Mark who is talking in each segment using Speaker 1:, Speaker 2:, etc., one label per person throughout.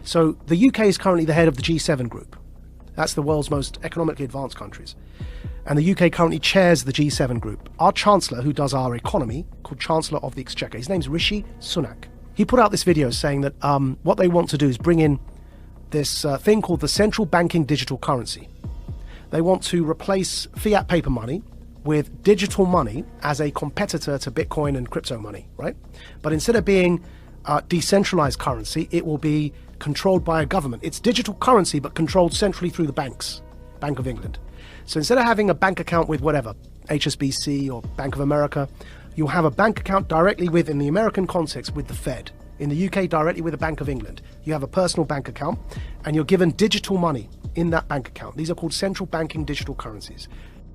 Speaker 1: So the UK is currently the head of the G7 group. That's the world's most economically advanced countries. And the UK currently chairs the G7 group. Our Chancellor, who does our economy, called Chancellor of the Exchequer, his name's Rishi Sunak. He put out this video saying that what they want to do is bring in this thing called the central banking digital currency. They want to replace fiat paper money with digital money as a competitor to Bitcoin and crypto money, right? But instead of being decentralized currency, it will be controlled by a government. It's digital currency, but controlled centrally through the banks, Bank of England. So instead of having a bank account with whatever, HSBC or Bank of America, you'll have a bank account directly with, in the American context, with the Fed. In the UK, directly with the Bank of England. You have a personal bank account, and you're given digital money in that bank account. These are called central banking digital currencies.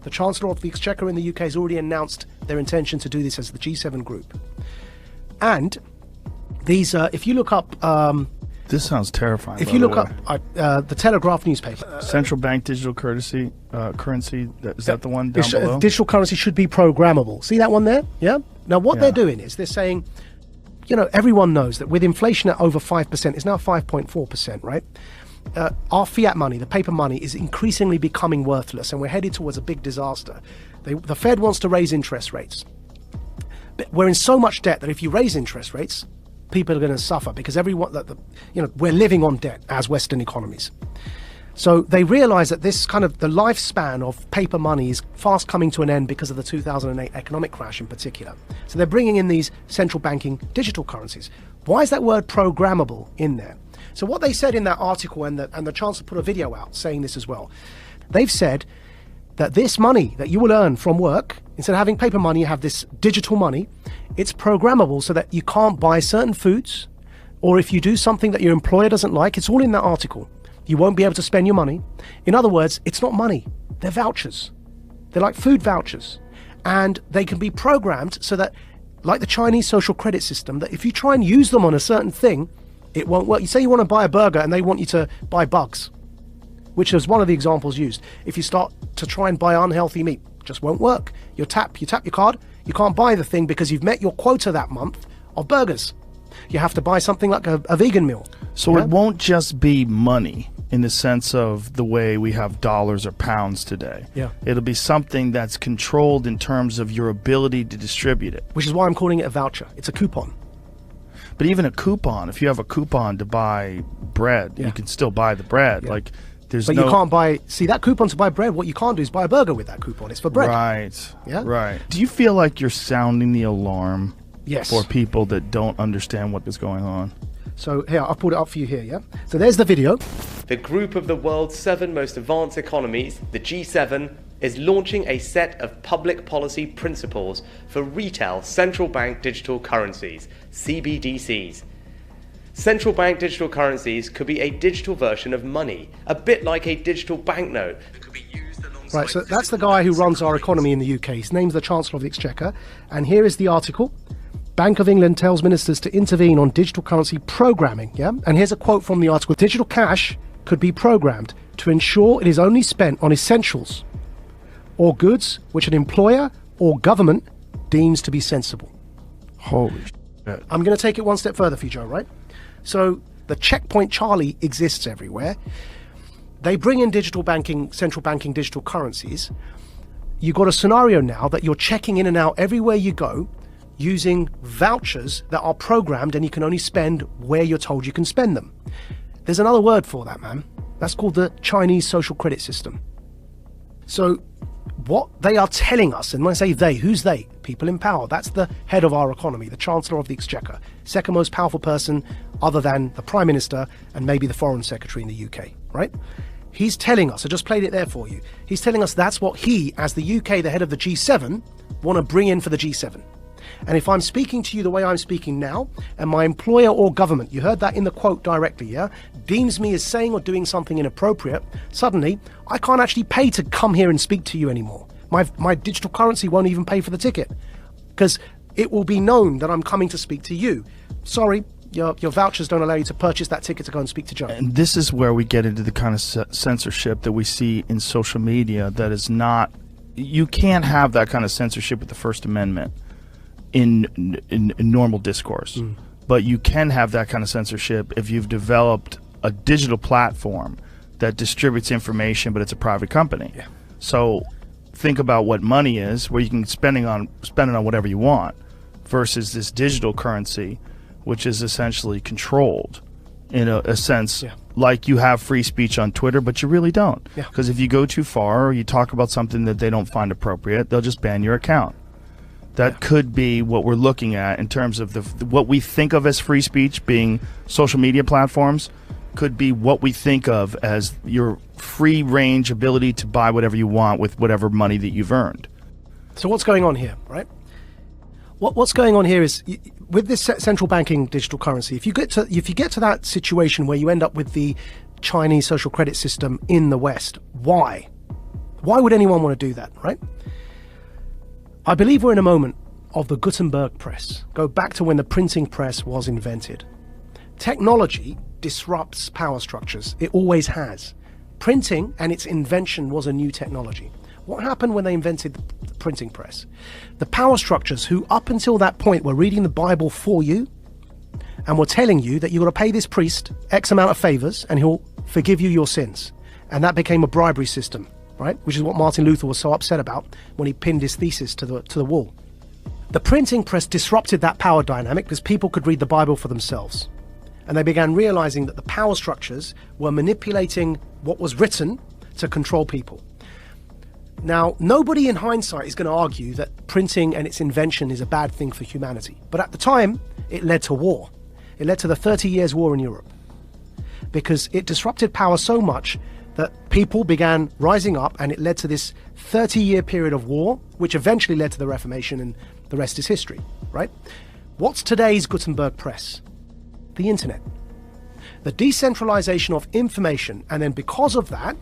Speaker 1: The Chancellor of the Exchequer in the UK has already announced their intention to do this as the G7 group. And these, if you look up...
Speaker 2: this sounds terrifying.
Speaker 1: If you look up the Telegraph newspaper...
Speaker 2: Central bank digital currency, is that the one down below?
Speaker 1: Digital currency should be programmable. See that one there? Yeah? Now, what they're doing is they're saying, you know, everyone knows that with inflation at over 5%, it's now 5.4%, right? Our fiat money, the paper money, is increasingly becoming worthless, and we're headed towards a big disaster. The Fed wants to raise interest rates. But we're in so much debt that if you raise interest rates, people are going to suffer because everyone, we're living on debt as Western economies. So they realize that this kind of the lifespan of paper money is fast coming to an end because of the 2008 economic crash in particular. So they're bringing in these central banking digital currencies. Why is that word programmable in there? So what they said in that article, and the Chancellor put a video out saying this as well, they've said that this money that you will earn from work, instead of having paper money, you have this digital money. It's programmable so that you can't buy certain foods, or if you do something that your employer doesn't like, it's all in that article. You won't be able to spend your money. In other words, it's not money. They're vouchers. They're like food vouchers. And they can be programmed so that, like the Chinese social credit system, that if you try and use them on a certain thing, it won't work. You say you want to buy a burger and they want you to buy bugs, which is one of the examples used. If you start to try and buy unhealthy meat, it just won't work. You tap your card, you can't buy the thing because you've met your quota that month of burgers. You have to buy something like a vegan meal.
Speaker 2: So it won't just be money in the sense of the way we have dollars or pounds today.
Speaker 1: Yeah.
Speaker 2: It'll be something that's controlled in terms of your ability to distribute it.
Speaker 1: Which is why I'm calling it a voucher. It's a coupon.
Speaker 2: But even a coupon, if you have a coupon to buy bread, you can still buy the bread.
Speaker 1: Yeah.
Speaker 2: Like,
Speaker 1: But you can't buy, see that coupon to buy bread, what you can't do is buy a burger with that coupon. It's for bread.
Speaker 2: Right.
Speaker 1: Yeah.
Speaker 2: Right. Do you feel like you're sounding the alarm
Speaker 1: Yes.
Speaker 2: for people that don't understand what is going on?
Speaker 1: So here, I'll pull it up for you here, yeah? So there's the video.
Speaker 3: The group of the world's 7 most advanced economies, the G7, is launching a set of public policy principles for retail central bank digital currencies, CBDCs. Central bank digital currencies could be a digital version of money, a bit like a digital banknote that could be used alongside...
Speaker 1: Right, so that's the guy who runs our economy in the UK. His name's the Chancellor of the Exchequer. And here is the article. Bank of England tells ministers to intervene on digital currency programming, yeah? And here's a quote from the article. Digital cash could be programmed to ensure it is only spent on essentials or goods which an employer or government deems to be sensible.
Speaker 2: Holy shit.
Speaker 1: I'm going to take it one step further for you, Joe, right? So the checkpoint Charlie exists everywhere. They bring in digital banking, central banking digital currencies. You've got a scenario now that you're checking in and out everywhere you go using vouchers that are programmed, and you can only spend where you're told you can spend them. There's another word for that, man. That's called the Chinese social credit system. So what they are telling us, and when I say they, who's they? People in power. That's the head of our economy, the Chancellor of the Exchequer, second most powerful person other than the Prime Minister and maybe the Foreign Secretary in the UK, right? He's telling us, I just played it there for you, he's telling us that's what he, as the UK, the head of the G7, want to bring in for the G7. And if I'm speaking to you the way I'm speaking now, and my employer or government, you heard that in the quote directly, yeah, deems me as saying or doing something inappropriate, suddenly I can't actually pay to come here and speak to you anymore. My digital currency won't even pay for the ticket because it will be known that I'm coming to speak to you. Sorry, your vouchers don't allow you to purchase that ticket to go and speak to Joe.
Speaker 2: And this is where we get into the kind of censorship that we see in social media that is not... You can't have that kind of censorship with the First Amendment in normal discourse. But you can have that kind of censorship if you've developed a digital platform that distributes information, but it's a private company.
Speaker 1: Yeah.
Speaker 2: So think about what money is, where you can spend it on whatever you want, versus this digital currency, which is essentially controlled in a sense.
Speaker 1: Yeah.
Speaker 2: Like you have free speech on Twitter, but you really don't. Because if you go too far or you talk about something that they don't find appropriate, they'll just ban your account. That could be what we're looking at in terms of what we think of as free speech being social media platforms, could be what we think of as your free range ability to buy whatever you want with whatever money that you've earned.
Speaker 1: So what's going on here, right? What's going on here is, with this central banking digital currency, if you get to that situation where you end up with the Chinese social credit system in the West, why would anyone want to do that, right? I believe we're in a moment of the Gutenberg press. Go back to when the printing press was invented. Technology disrupts power structures. It always has. Printing and its invention was a new technology. What happened when they invented the printing press? The power structures, who up until that point were reading the Bible for you and were telling you that you've got to pay this priest X amount of favors and he'll forgive you your sins. And that became a bribery system, right? Which is what Martin Luther was so upset about when he pinned his thesis to the wall. The printing press disrupted that power dynamic because people could read the Bible for themselves. And they began realizing that the power structures were manipulating what was written to control people. Now, nobody in hindsight is going to argue that printing and its invention is a bad thing for humanity. But at the time, it led to war. It led to the 30 Years' War in Europe. Because it disrupted power so much that people began rising up, and it led to this 30-year period of war, which eventually led to the Reformation, and the rest is history, right? What's today's Gutenberg press? The internet. The decentralization of information, and then because of that,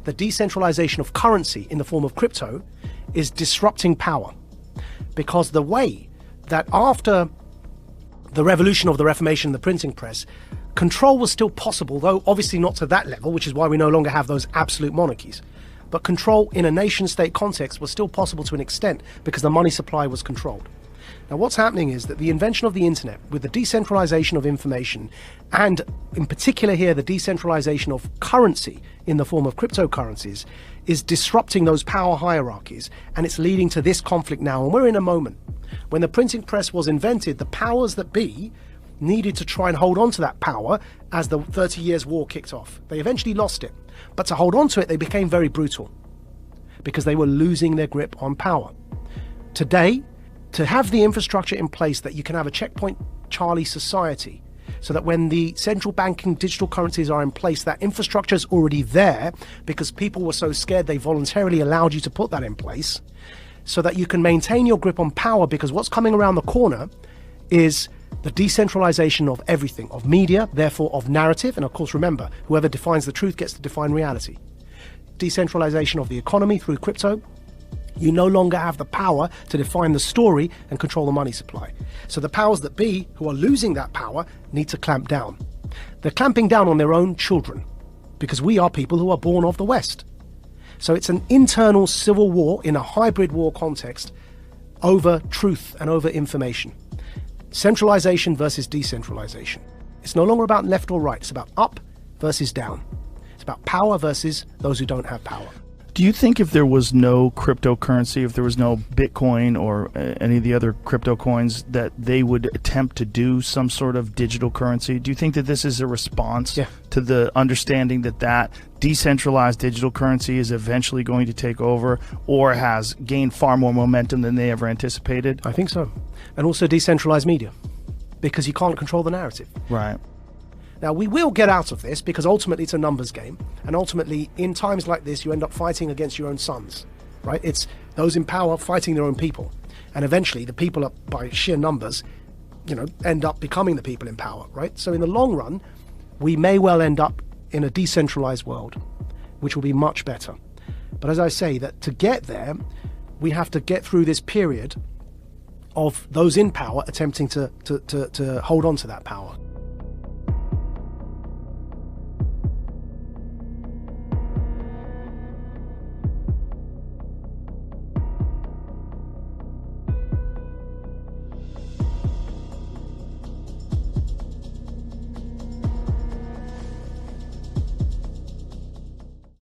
Speaker 1: the decentralization of currency in the form of crypto is disrupting power. Because the way that after the revolution of the Reformation and the printing press, control was still possible, though obviously not to that level, which is why we no longer have those absolute monarchies. But control in a nation-state context was still possible to an extent because the money supply was controlled. Now, what's happening is that the invention of the internet, with the decentralization of information, and in particular here, the decentralization of currency in the form of cryptocurrencies, is disrupting those power hierarchies, and it's leading to this conflict now. And we're in a moment. When the printing press was invented, the powers that be needed to try and hold on to that power as the 30 Years' War kicked off. They eventually lost it. But to hold on to it, they became very brutal because they were losing their grip on power. Today, to have the infrastructure in place that you can have a checkpoint Charlie society, so that when the central banking digital currencies are in place, that infrastructure is already there because people were so scared they voluntarily allowed you to put that in place, so that you can maintain your grip on power, because what's coming around the corner is the decentralization of everything, of media, therefore of narrative, and of course remember, whoever defines the truth gets to define reality. Decentralization of the economy through crypto. You no longer have the power to define the story and control the money supply. So the powers that be, who are losing that power, need to clamp down. They're clamping down on their own children, because we are people who are born of the West. So it's an internal civil war in a hybrid war context over truth and over information. Centralization versus decentralization. It's no longer about left or right. It's about up versus down. It's about power versus those who don't have power.
Speaker 2: Do you think if there was no cryptocurrency, if there was no Bitcoin or any of the other crypto coins, that they would attempt to do some sort of digital currency? Do you think that this is a response to the understanding that that decentralized digital currency is eventually going to take over, or has gained far more momentum than they ever anticipated?
Speaker 1: I think so. And also decentralized media, because you can't control the narrative.
Speaker 2: Right.
Speaker 1: Now, we will get out of this because ultimately it's a numbers game. And ultimately, in times like this, you end up fighting against your own sons, right? It's those in power fighting their own people. And eventually, the people, by sheer numbers, end up becoming the people in power, right? So in the long run, we may well end up in a decentralized world, which will be much better. But as I say, that to get there, we have to get through this period of those in power attempting to hold on to that power.